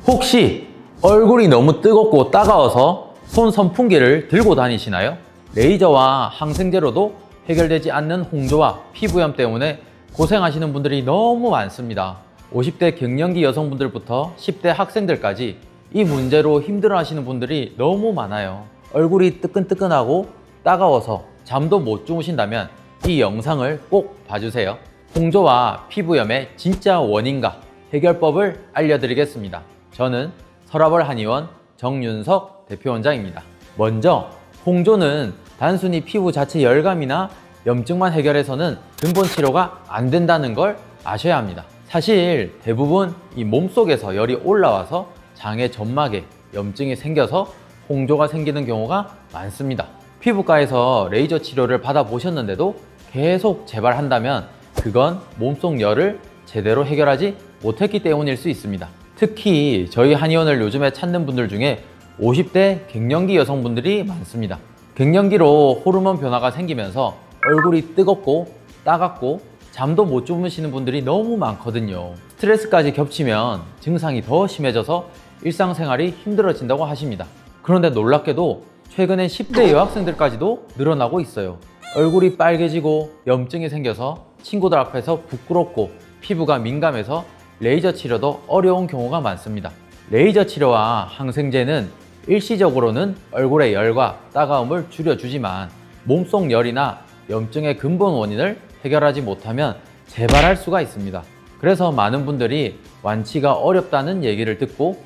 혹시 얼굴이 너무 뜨겁고 따가워서 손 선풍기를 들고 다니시나요? 레이저와 항생제로도 해결되지 않는 홍조와 피부염 때문에 고생하시는 분들이 너무 많습니다. 50대 갱년기 여성분들부터 10대 학생들까지 이 문제로 힘들어하시는 분들이 너무 많아요. 얼굴이 뜨끈뜨끈하고 따가워서 잠도 못 주무신다면 이 영상을 꼭 봐주세요. 홍조와 피부염의 진짜 원인과 해결법을 알려드리겠습니다. 저는 서라벌 한의원 정윤석 대표원장입니다. 먼저 홍조는 단순히 피부 자체 열감이나 염증만 해결해서는 근본 치료가 안 된다는 걸 아셔야 합니다. 사실 대부분 이 몸속에서 열이 올라와서 장의 점막에 염증이 생겨서 홍조가 생기는 경우가 많습니다. 피부과에서 레이저 치료를 받아보셨는데도 계속 재발한다면 그건 몸속 열을 제대로 해결하지 못했기 때문일 수 있습니다. 특히 저희 한의원을 요즘에 찾는 분들 중에 50대 갱년기 여성분들이 많습니다. 갱년기로 호르몬 변화가 생기면서 얼굴이 뜨겁고 따갑고 잠도 못 주무시는 분들이 너무 많거든요. 스트레스까지 겹치면 증상이 더 심해져서 일상생활이 힘들어진다고 하십니다. 그런데 놀랍게도 최근엔 10대 여학생들까지도 늘어나고 있어요. 얼굴이 빨개지고 염증이 생겨서 친구들 앞에서 부끄럽고 피부가 민감해서 레이저 치료도 어려운 경우가 많습니다. 레이저 치료와 항생제는 일시적으로는 얼굴의 열과 따가움을 줄여주지만 몸속 열이나 염증의 근본 원인을 해결하지 못하면 재발할 수가 있습니다. 그래서 많은 분들이 완치가 어렵다는 얘기를 듣고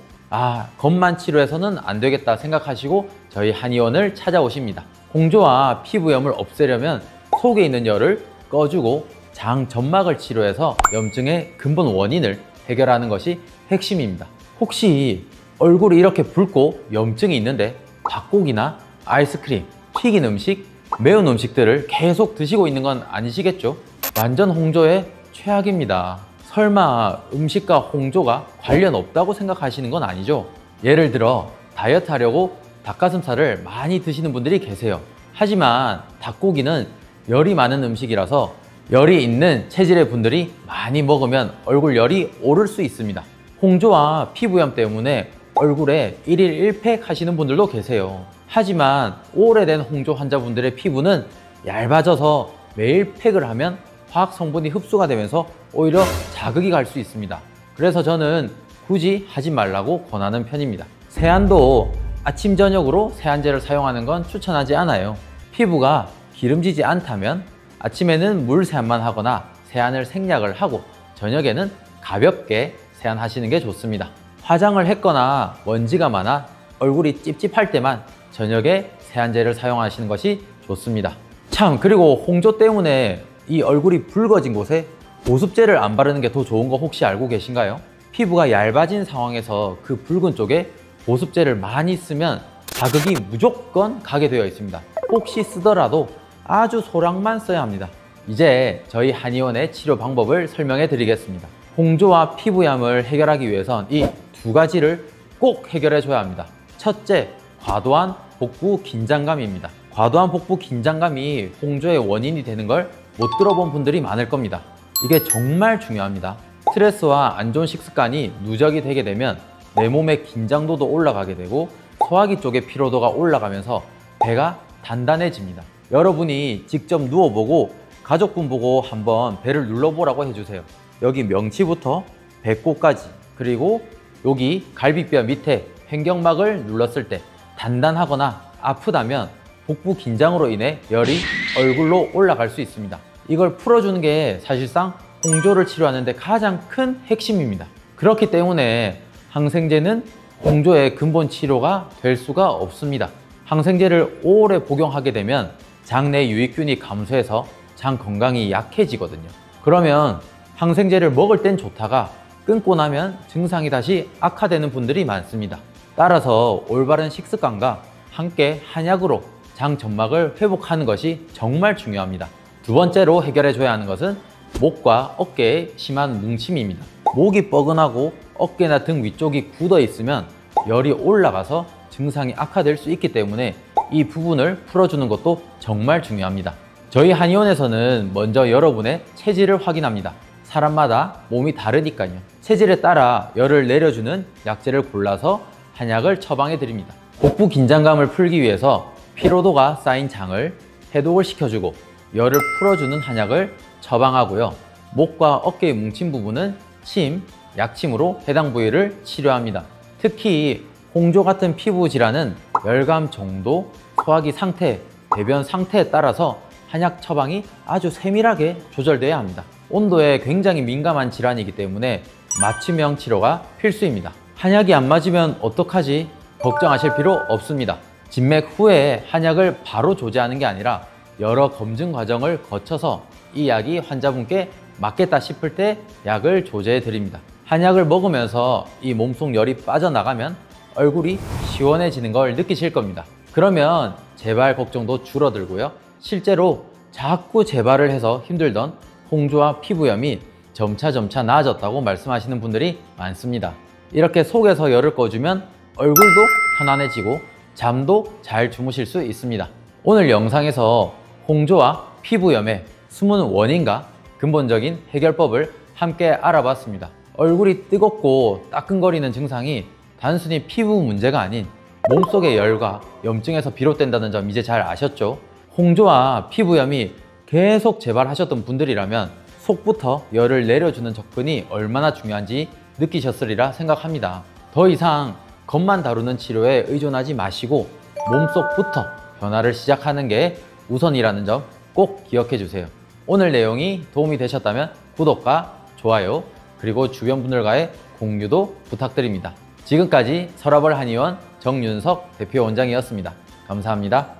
겉만 치료해서는 안 되겠다 생각하시고 저희 한의원을 찾아오십니다. 홍조와 피부염을 없애려면 속에 있는 열을 꺼주고 장 점막을 치료해서 염증의 근본 원인을 해결하는 것이 핵심입니다. 혹시 얼굴이 이렇게 붉고 염증이 있는데 닭고기나 아이스크림, 튀긴 음식, 매운 음식들을 계속 드시고 있는 건 아니시겠죠? 완전 홍조의 최악입니다. 설마 음식과 홍조가 관련 없다고 생각하시는 건 아니죠? 예를 들어 다이어트 하려고 닭가슴살을 많이 드시는 분들이 계세요. 하지만 닭고기는 열이 많은 음식이라서 열이 있는 체질의 분들이 많이 먹으면 얼굴 열이 오를 수 있습니다. 홍조와 피부염 때문에 얼굴에 1일 1팩 하시는 분들도 계세요. 하지만 오래된 홍조 환자분들의 피부는 얇아져서 매일 팩을 하면 화학 성분이 흡수가 되면서 오히려 자극이 갈 수 있습니다. 그래서 저는 굳이 하지 말라고 권하는 편입니다. 세안도 아침 저녁으로 세안제를 사용하는 건 추천하지 않아요. 피부가 기름지지 않다면 아침에는 물 세안만 하거나 세안을 생략을 하고 저녁에는 가볍게 세안하시는 게 좋습니다. 화장을 했거나 먼지가 많아 얼굴이 찝찝할 때만 저녁에 세안제를 사용하시는 것이 좋습니다. 참, 그리고 홍조 때문에 이 얼굴이 붉어진 곳에 보습제를 안 바르는 게 더 좋은 거 혹시 알고 계신가요? 피부가 얇아진 상황에서 그 붉은 쪽에 보습제를 많이 쓰면 자극이 무조건 가게 되어 있습니다. 혹시 쓰더라도 아주 소량만 써야 합니다. 이제 저희 한의원의 치료 방법을 설명해 드리겠습니다. 홍조와 피부염을 해결하기 위해선 이 두 가지를 꼭 해결해 줘야 합니다. 첫째, 과도한 복부 긴장감입니다. 과도한 복부 긴장감이 홍조의 원인이 되는 걸 못 들어본 분들이 많을 겁니다. 이게 정말 중요합니다. 스트레스와 안 좋은 식습관이 누적이 되게 되면 내 몸의 긴장도도 올라가게 되고 소화기 쪽의 피로도가 올라가면서 배가 단단해집니다. 여러분이 직접 누워보고 가족분 보고 한번 배를 눌러보라고 해주세요. 여기 명치부터 배꼽까지, 그리고 여기 갈비뼈 밑에 횡격막을 눌렀을 때 단단하거나 아프다면 복부 긴장으로 인해 열이 얼굴로 올라갈 수 있습니다. 이걸 풀어주는 게 사실상 홍조를 치료하는 데 가장 큰 핵심입니다. 그렇기 때문에 항생제는 홍조의 근본 치료가 될 수가 없습니다. 항생제를 오래 복용하게 되면 장내 유익균이 감소해서 장 건강이 약해지거든요. 그러면 항생제를 먹을 땐 좋다가 끊고 나면 증상이 다시 악화되는 분들이 많습니다. 따라서 올바른 식습관과 함께 한약으로 장 점막을 회복하는 것이 정말 중요합니다. 두 번째로 해결해 줘야 하는 것은 목과 어깨의 심한 뭉침입니다. 목이 뻐근하고 어깨나 등 위쪽이 굳어 있으면 열이 올라가서 증상이 악화될 수 있기 때문에 이 부분을 풀어주는 것도 정말 중요합니다. 저희 한의원에서는 먼저 여러분의 체질을 확인합니다. 사람마다 몸이 다르니까요. 체질에 따라 열을 내려주는 약재를 골라서 한약을 처방해 드립니다. 복부 긴장감을 풀기 위해서 피로도가 쌓인 장을 해독을 시켜주고 열을 풀어주는 한약을 처방하고요. 목과 어깨에 뭉친 부분은 침, 약침으로 해당 부위를 치료합니다. 특히 홍조 같은 피부 질환은 열감 정도, 소화기 상태, 배변 상태에 따라서 한약 처방이 아주 세밀하게 조절돼야 합니다. 온도에 굉장히 민감한 질환이기 때문에 맞춤형 치료가 필수입니다. 한약이 안 맞으면 어떡하지? 걱정하실 필요 없습니다. 진맥 후에 한약을 바로 조제하는 게 아니라 여러 검증 과정을 거쳐서 이 약이 환자분께 맞겠다 싶을 때 약을 조제해 드립니다. 한약을 먹으면서 이 몸속 열이 빠져나가면 얼굴이 시원해지는 걸 느끼실 겁니다. 그러면 재발 걱정도 줄어들고요. 실제로 자꾸 재발을 해서 힘들던 홍조와 피부염이 점차 나아졌다고 말씀하시는 분들이 많습니다. 이렇게 속에서 열을 꺼주면 얼굴도 편안해지고 잠도 잘 주무실 수 있습니다. 오늘 영상에서 홍조와 피부염의 숨은 원인과 근본적인 해결법을 함께 알아봤습니다. 얼굴이 뜨겁고 따끔거리는 증상이 단순히 피부 문제가 아닌 몸속의 열과 염증에서 비롯된다는 점 이제 잘 아셨죠? 홍조와 피부염이 계속 재발하셨던 분들이라면 속부터 열을 내려주는 접근이 얼마나 중요한지 느끼셨으리라 생각합니다. 더 이상 겉만 다루는 치료에 의존하지 마시고 몸속부터 변화를 시작하는 게 우선이라는 점 꼭 기억해 주세요. 오늘 내용이 도움이 되셨다면 구독과 좋아요 그리고 주변 분들과의 공유도 부탁드립니다. 지금까지 서라벌 한의원 정윤석 대표 원장이었습니다. 감사합니다.